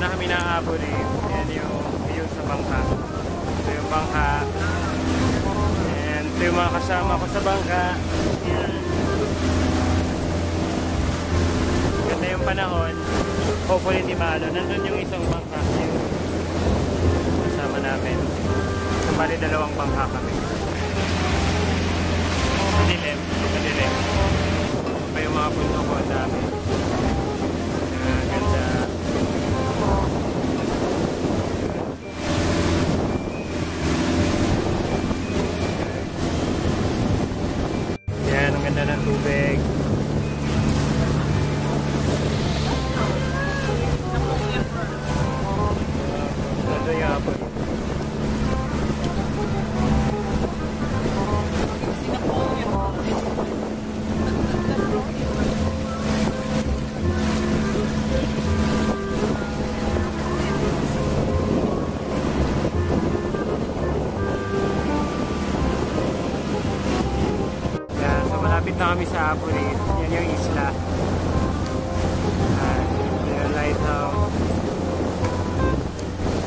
na kami ng Abu Dhabi. Yan yung view sa bangka. Ito yung bangka. And ito yung mga kasama ko sa bangka. Yan. Ganda yung panahon. Hopefully hindi maano. Nandun yung isang bangka. Yung kasama namin. So, bali dalawang bangka kami. Madilim. Madilim. Pa yung mga punto ko ang dami. Ganda. Yan, ang ganda ng tubig. Ito yung hapon. Malapit na kami sa Abu Dhabi. Yan yung isla. Yung lighthouse.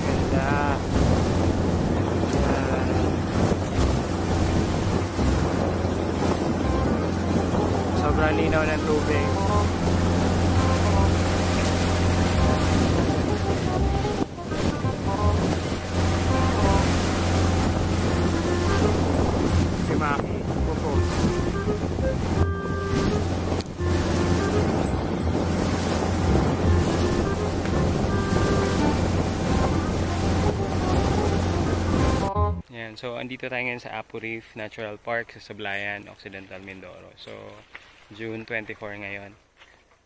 Ganda. Sobrang linaw ng tubig. Si Maki, pupos. So, andito tayo ngayon sa Apu Reef Natural Park sa Sablayan, Occidental Mindoro. So, June 24 ngayon.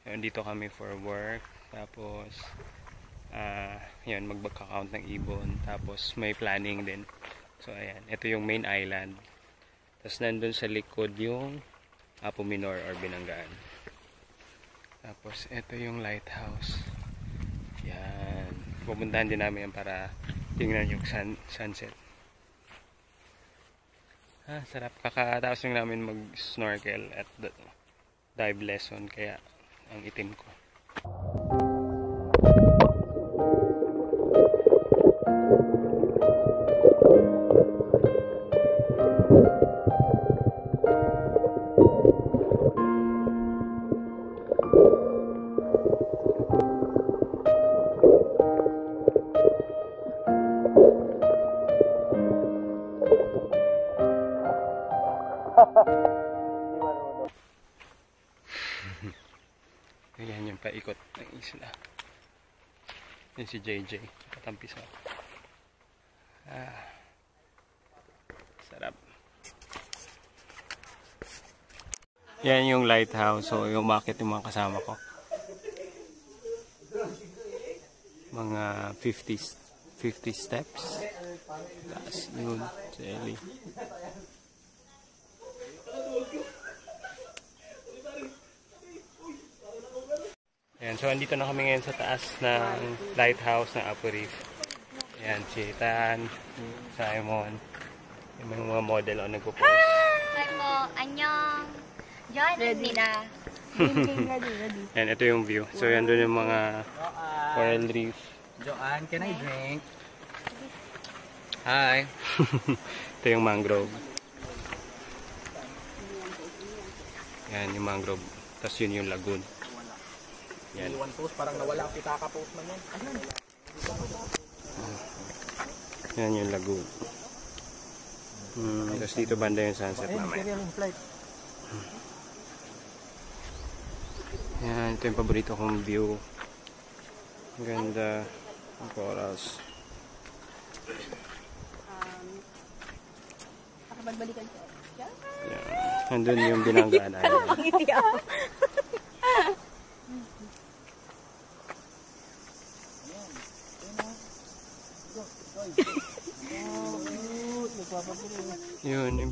So, andito kami for work. Tapos, yun, magkakount ng ibon. Tapos, may planning din. So, ayan. Ito yung main island. Tapos, nandun sa likod yung Apu Minor or Binanggaan. Tapos, ito yung lighthouse. Yan. Pupuntahan din namin yan para tingnan yung sunset. Sarap. Kakatapos lang namin mag-snorkel at dive lesson, kaya ang itim ko. Ayan yung paikot ng isla. Yan si JJ, katampi sa sarap. Yan yung lighthouse. So yung umakyat yung mga kasama ko, mga 50 steps. Taas yun si Ellie. Ayan, so andito na kami ngayon sa taas ng lighthouse ng Apu Reef. Ayan, si Tan, Simon, yung mga model o nagpo-post. Hi mo, annyeong. Join nila. Ayan, ito yung view. So yan doon yung mga coral reef. Joanne, can I drink? Hi! Ito yung mangrove. Yan yung mangrove. Tapos yun yung lagoon. Yan. One post, parang nawala ang pitaka post man yan. Yan yung lagoon. Tapos dito banda yung sunset mamaya. Yan, ito yung paborito kong view. Ang ganda ng corals. Nakapagbalikan siya. Yan. Nandun yung Binanggaan Island. Yun, yung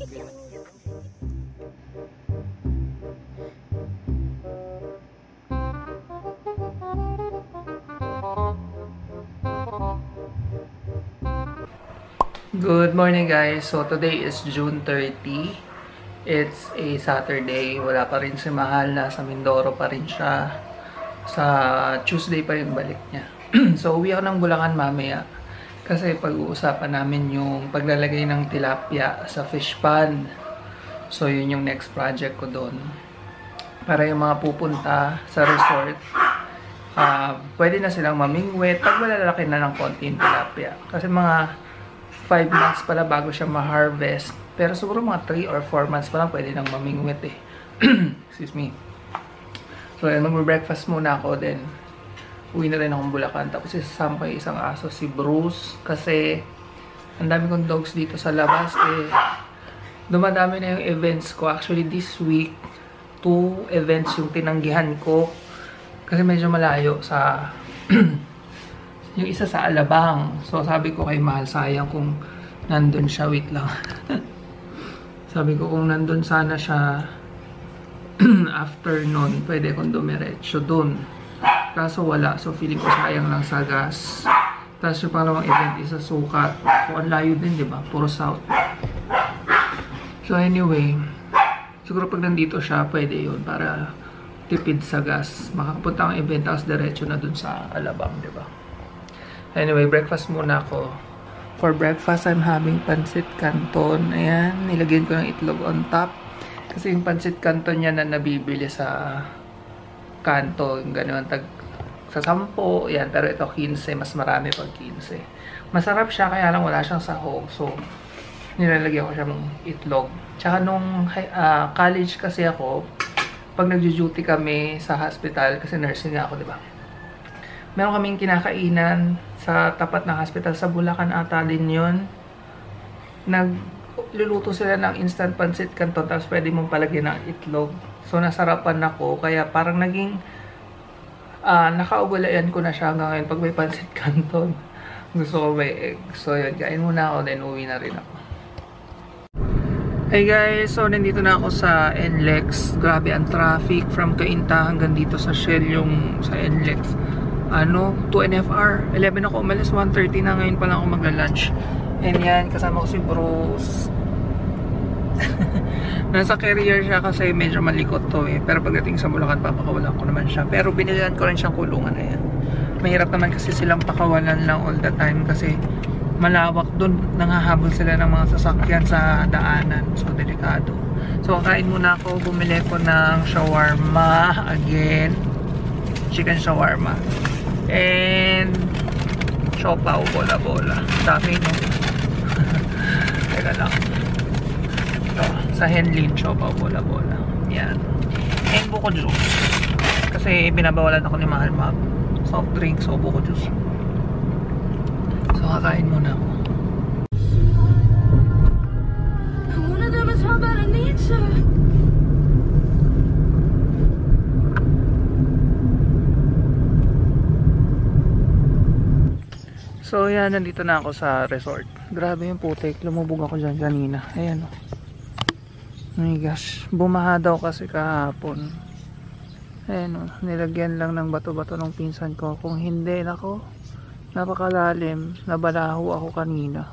Good morning guys. So today is June 30. It's a Saturday. Wala pa rin si Mahal. Nasa Mindoro pa rin siya. Sa Tuesday pa yung balik niya. So, uwi ako ng Bulacan mamaya. Kasi pag-uusapan namin yung paglalagay ng tilapia sa fish pond. So, yun yung next project ko doon. Para yung mga pupunta sa resort, pwede na silang mamingwit pag malalaki na ng konti yung tilapia. Kasi mga 5 months pala bago siya ma-harvest. Pero siguro mga 3 or 4 months pa lang pwede nang mamingwit eh. Excuse me. So, yan, mag-breakfast muna ako din. Uwi na rin akong Bulacan. Tapos isasama ko yung isang aso, si Bruce. Kasi ang dami kong dogs dito sa labas. Eh, dumadami na yung events ko. Actually, this week, 2 events yung tinanggihan ko. Kasi medyo malayo sa... yung isa sa Alabang. So, sabi ko kay Mahal, sayang kung nandun siya. Wait lang. Sabi ko kung nandun sana siya afternoon, pwede kong dumiretso dun. Kaso wala. So, feeling ko sayang lang sa gas. Tapos yung pangalawang event is sa Sukat. So, ang layo din, di ba? Puro south. So, anyway. Siguro pag nandito siya, pwede yun. Para tipid sa gas. Makakapunta ang event, tapos diretso na dun sa Alabang, di ba? Anyway, breakfast muna ako. For breakfast, I'm having pancit canton. Ayan, nilagyan ko ng itlog on top. Kasi yung pancit canton niya na nabibili sa kanto, yung gano'n, sa 10, yan, pero ito 15, mas marami pag 15. Masarap siya, kaya lang wala siyang sahog, so nilalagyan ko siya ng itlog. Tsaka nung college kasi ako, pag nagjo-duty kami sa hospital, kasi nursing nga ako, diba? Meron kaming kinakainan sa tapat ng hospital, sa Bulacan ata din yun. Nagluluto sila ng instant pancit canton, tapos pwede mong palagyan ng itlog. So, nasarapan ako, kaya parang naging nakaugulayan ko na siya hanggang ngayon pag may pancit canton. Gusto ko may egg. So, yun, kain muna ako, then uwi na rin ako. Hey guys, so nandito na ako sa NLEX. Grabe ang traffic from Cainta hanggang dito sa Shell, yung sa NLEX. 2.5 hour. 11 ako umalis, 1:30 na, ngayon pa lang ako magla-lunch. And yan, kasama ko si Bruce. Nasa carrier siya kasi medyo malikot to eh. Pero pagdating sa Bulacan, papakawalan ko naman siya. Pero binilihan ko rin siyang kulungan na yan. Mahirap naman kasi silang pakawalan lang all the time kasi malawak doon. Nangahabol sila ng mga sasakyan sa daanan. So, delikado. So, kakain muna ako. Bumili ko ng shawarma. Again. Chicken shawarma. And siopaw, bola-bola. Dami, no? Teka lang. Sa Henlin, siopaw, bola-bola. Yan. And buko juice. Kasi binabawalan ako ni Mahal mag soft drink, so buko juice. So, kakain muna ako. So, yan. Nandito na ako sa resort. Grabe yung putik. Lumubog ako dyan kanina. Ayan, oh. Oh my gosh, bumaha daw kasi kahapon. Ayan o, nilagyan lang ng bato-bato ng pinsan ko. Kung hindi, nako, napakalalim. Nabalaho ako kanina.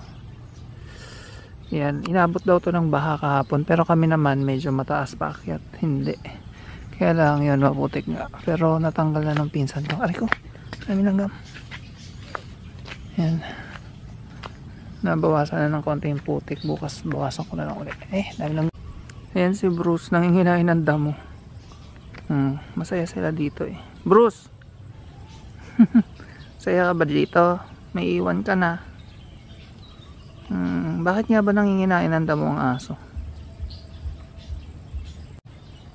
Yan, inabot daw to ng baha kahapon. Pero kami naman medyo mataas pa akyat. Hindi. Kaya lang yun, maputik nga. Pero natanggal na ng pinsan ko. Aray ko, kami langgam. Yan. Nabawasan na ng konti yung putik. Bukasan ko na lang ulit. Dami lang. Ayan si Bruce, nanginginain ng damo. Masaya sila dito eh. Bruce! Saya ka ba dito? May iwan ka na. Bakit nga ba nanginginain ng damo ang aso?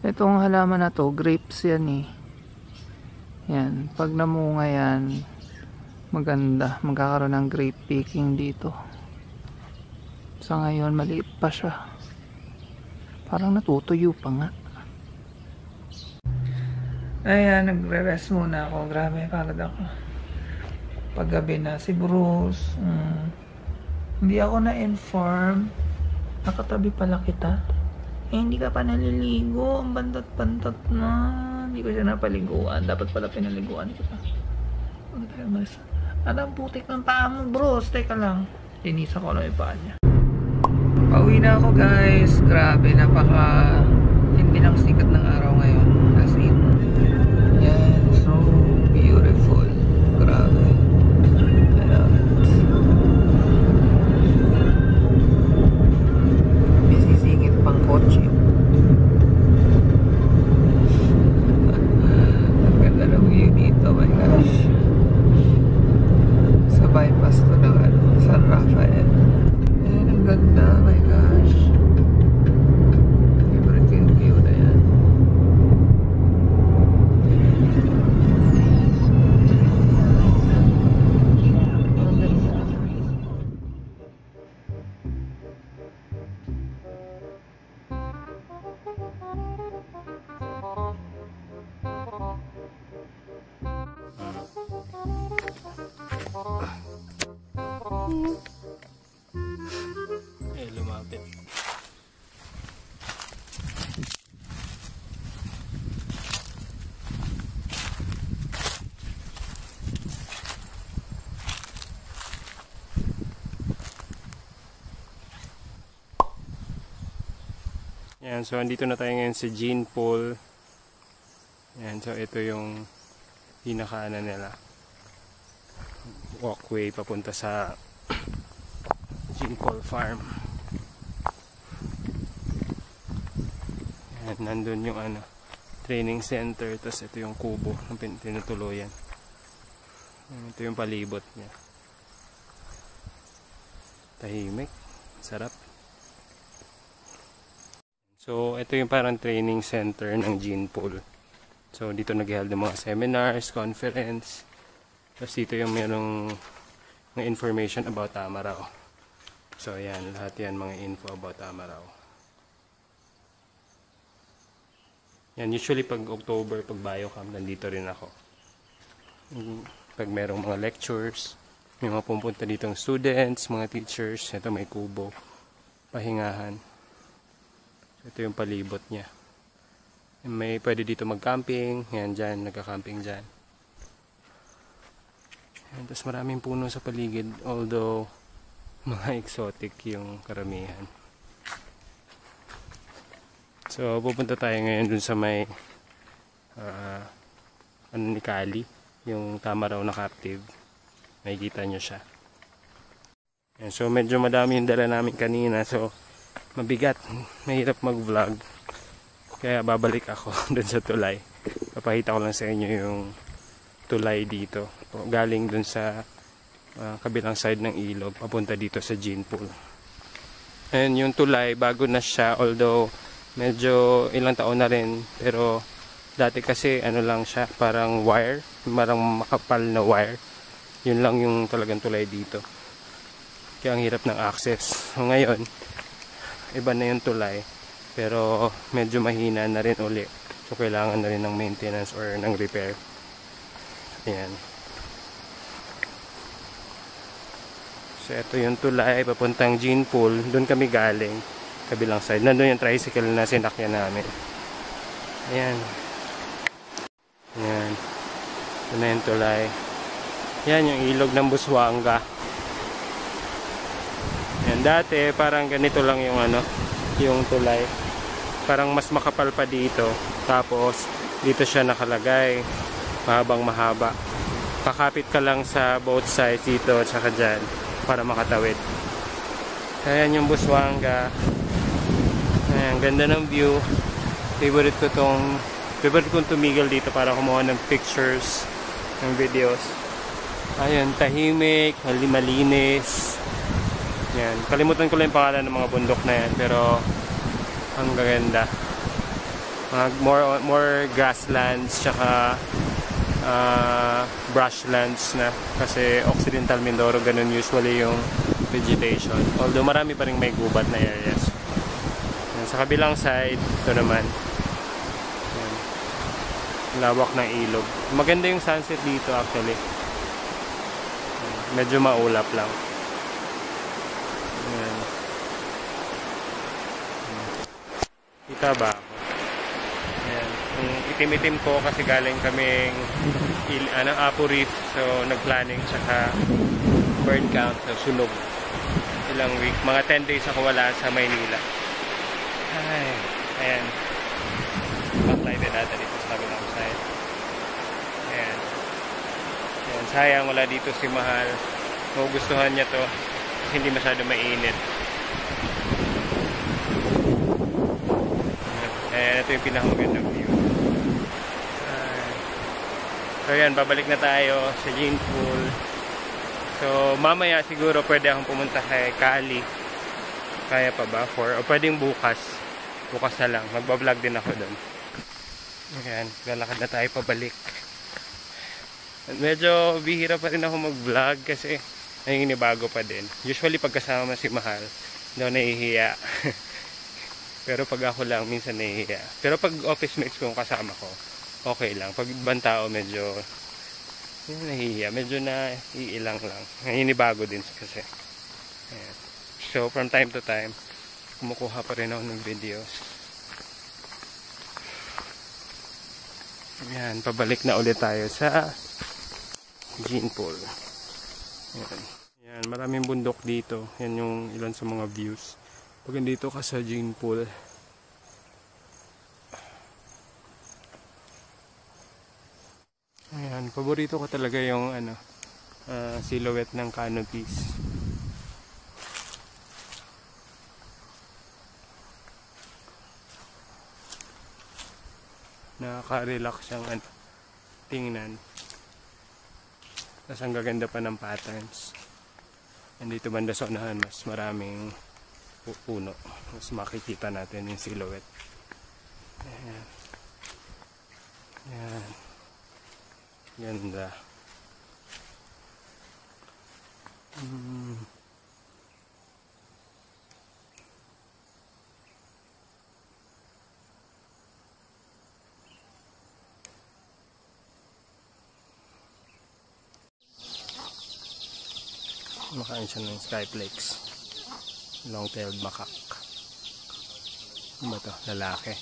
Itong halaman na to, grapes yan eh. Yan, pag namunga yan, maganda. Magkakaroon ng grape picking dito. Sa ngayon, maliit pa siya. Parang natutuyo pa nga. Ayan, nagre-rest muna ako. Grabe, pagod ako. Paggabi na si Bruce. Hindi ako na-inform. Nakatabi pala kita. Hindi ka pa naliligo. Ang bantat-bantat na. Hindi ko siya napaliguan. Dapat pala pinaliguan kita. Ang putik ng paa mo, Bruce. Teka lang. Linisa ko lang yung paa niya. Pauwi na ako guys. Grabe, napaka hindi ng sikat ng araw ngayon. As in, yan, so beautiful. Grabe. bypass to ng San Rafael. Ayan, ang ganda. My gosh. Favorite ko yung view na yan. Ang ganda. Lumapit. Yan, so andito na tayo ngayon sa Gene Pool. Yan, so ito yung pinakaanan nila. Walkway papunta sa Gene Pool Farm. Yan, nandun yung training center, tapos ito yung kubo ng tinutuluyan. Ito yung palibot niya. Tahimik, sarap. So, ito yung parang training center ng Gene Pool. So, dito nag-held ng mga seminars, conference. Tapos dito yung merong mga information about Tamaraw. So, ayan, lahat yan mga info about Tamaraw. Yan, usually pag October, pag biocamp, nandito rin ako. Pag merong mga lectures, may mga pumunta ditong students, mga teachers. Ito may kubo, pahingahan. Ito yung palibot niya. May pwede dito mag-camping. Yan dyan, nagka-camping dyan. Yan, tapos maraming puno sa paligid. Although, mga exotic yung karamihan. So, pupunta tayo ngayon dun sa may ni Kali. Yung Tamaraw na captive. Makikita nyo siya. Yan, so, medyo madami yung dala namin kanina. So, mabigat, mahirap mag-vlog, kaya babalik ako dun sa tulay. Papakita ko lang sa inyo yung tulay dito, galing dun sa kabilang side ng ilog papunta dito sa Gene Pool. And yung tulay, bago na siya, although medyo ilang taon na rin, pero dati kasi lang siya, parang wire, parang makapal na wire. Yun lang yung talagang tulay dito, kaya ang hirap ng access. So ngayon, iba na yung tulay, pero medyo mahina na rin uli. So kailangan na rin ng maintenance or ng repair. Ayan. So ito yung tulay papuntang Gene Pool. Doon kami galing, kabilang side. Nandun yung tricycle na sinakyan namin. Ayan. Ayan. Ito na yung tulay. Yan yung ilog ng Busuanga. Yan, dati parang ganito lang yung yung tulay. Parang mas makapal pa dito. Tapos dito siya nakalagay. Mahabang mahaba. Kakapit ka lang sa both sides dito at saka dyan para makatawid. Ayan yung Busuanga. Ayan, ganda ng view. Favorite kong tumigil dito para kumuha ng pictures, ng videos. Ayun, tahimik, malinis. Yan, kalimutan ko lang yung pangalan ng mga bundok na yan, pero ang gaganda. More grasslands tsaka brushlands na, kasi Occidental Mindoro ganun usually yung vegetation, although marami pa rin may gubat na areas. Yan, sa kabilang side, ito naman yan, lawak ng ilog. Maganda yung sunset dito actually. Yan, medyo maulap lang. Yan. Kita ba ako? Ayan. Yung itim-itim ko kasi galing kaming Apo Reef, so nag-planning tsaka bird count, so sunog ilang week, mga 10 days ako wala sa Maynila. Ay, ayan, backlight din natin dito sa kabilang side. Ayan. Ayan, sayang wala dito si Mahal. Magugustuhan niya to kasi hindi masyado mainit. Ayan, ito yung pinakamagandang view. So yan, babalik na tayo sa Gene Pool. So, mamaya siguro pwede akong pumunta kay Kali. Kaya pa ba? O pwedeng bukas. Bukas na lang. Magbablog din ako doon. Ayan, lalakad na tayo pabalik. Medyo bihira pa rin ako mag-vlog kasi nangingibago pa din. Usually pagkasama si Mahal, daw nahihiya. Pero pag ako lang, minsan nahihiya. Pero pag office mates ko kasama ko, okay lang. Pag ibang tao, medyo nahihiya. Medyo naiilang lang. Nangingibago din kasi. Ayan. So, from time to time, kumukuha pa rin ako ng videos. Ayan, pabalik na ulit tayo sa Gene Pool. Ayan. Ayan, maraming bundok dito. Yan yung ilan sa mga views. Pag dito ka sa Gene Pool, ayan, paborito ko talaga yung silhouette ng canopies. Nakaka-relax siyang tingnan. Tapos ang gaganda pa ng patterns. Andito banda sa unahan, mas maraming puno. Mas makikita natin yung silhouette. Ayan. Ayan. Ganda. Makain siya ng skyflakes. Long-tailed macaque. Ano ba ito? Lalaki.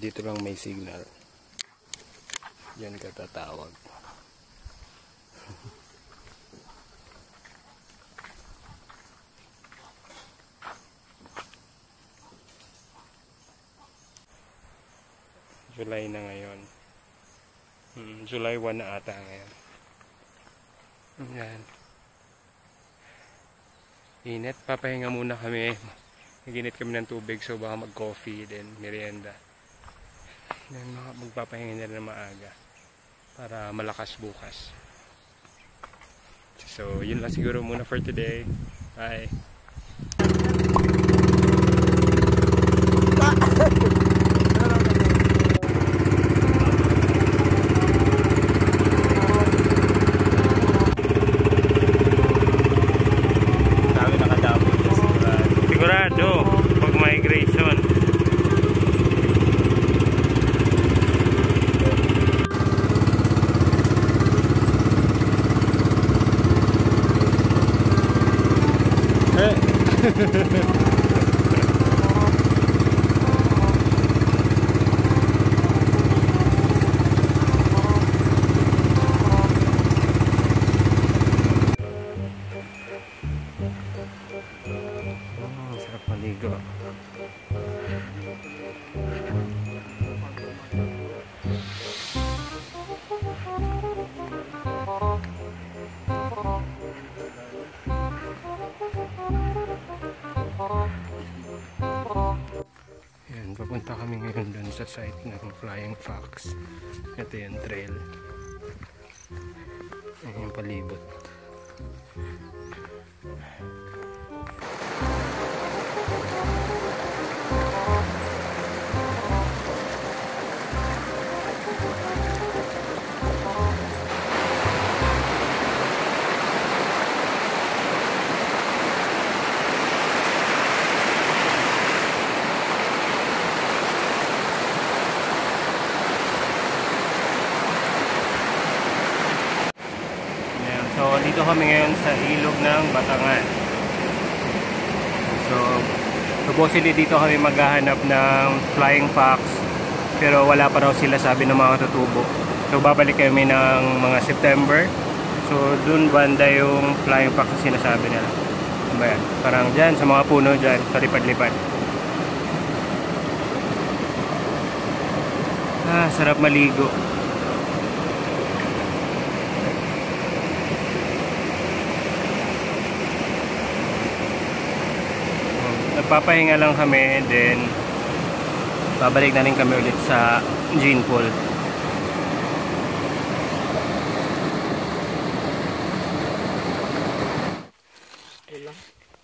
Dito lang may signal. Diyan ka tatawag. July na ngayon. July 1 na ata ngayon. Ayan. Init. Papahinga muna kami. Naginit kami ng tubig, so baka mag-coffee din, merienda. Then magpapahinga na maaga para malakas bukas. So yun lang siguro muna for today. Bye. Dami nakadabo sigurado pag migration. Sarap maligo. Ayan, papunta kami ngayon dun sa site ng Flying Fox. Ito yung trail. Ayan yung palibot. dito kami ngayon sa ilog ng Batangan. So, supposedly dito kami maghahanap ng flying fox. Pero wala pa raw sila, sabi ng mga tutubo. So, babalik kami ng mga September. So, dun banda yung flying fox na sinasabi nila. Ano ba yan? Parang dyan, sa mga puno dyan, sa lipad-lipad. Ah, sarap maligo. Nagpapahinga lang kami, then babalik na rin kami ulit sa gene pool.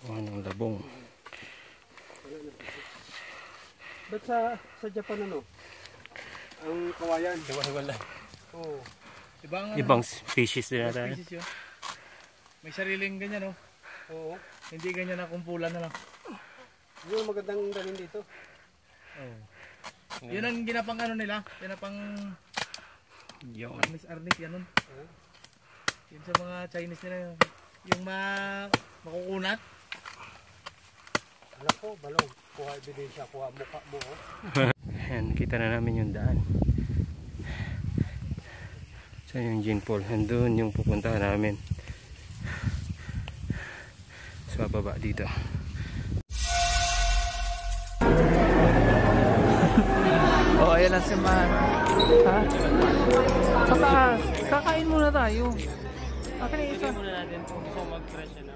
Anong labong? Ba't sa Japan ano? Ang kawayan. Wala. Oo. Ibang species din natin. Species yun. May sariling ganyan, no? Oo. Hindi ganyan na kumpulan na lang. Yun ang magandang gawin dito. Yun ang ginapang ano nila. Ginapang Yung arnis yan nun. Yun sa mga Chinese nila. Yung makukunat. Alam ko, balong. Kuha ebidensya, kuha mukha mo. Ayan, kita na namin yung daan. Saan yung gene pool? Andun yung pupuntahan namin. Sa baba dito. Oh, ayan na si Man. Ha? Sa taas. Kakain muna tayo. Akin na isa. Muna natin kung gusto mag-fresh na.